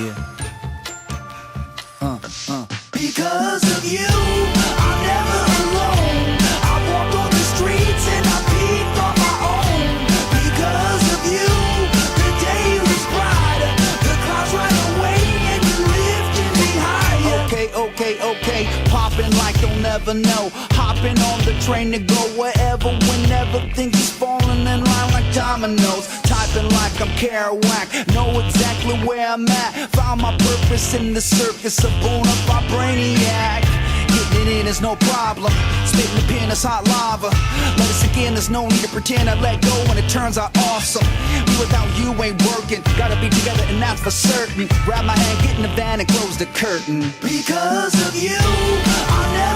Yeah. Because of you, I'm never alone. I walk on the streets and I peek on my own. Because of you, the day was brighter. The clouds ran away and you lifted me higher. Okay, popping like you'll never know. Hopping on the train to go wherever, whenever. Things is falling in line like dominoes. Typing like I'm Kerouac, know exactly where I'm at. Found my purpose in the circus, a bona fide brainiac. Getting it in is no problem. Spitting the pen is hot lava. Let it sink in, there's no need to pretend I let go when it turns out awesome. Me without you ain't working. Gotta be together and that's for certain. Grab my hand, get in the van and close the curtain. Because of you, I'm never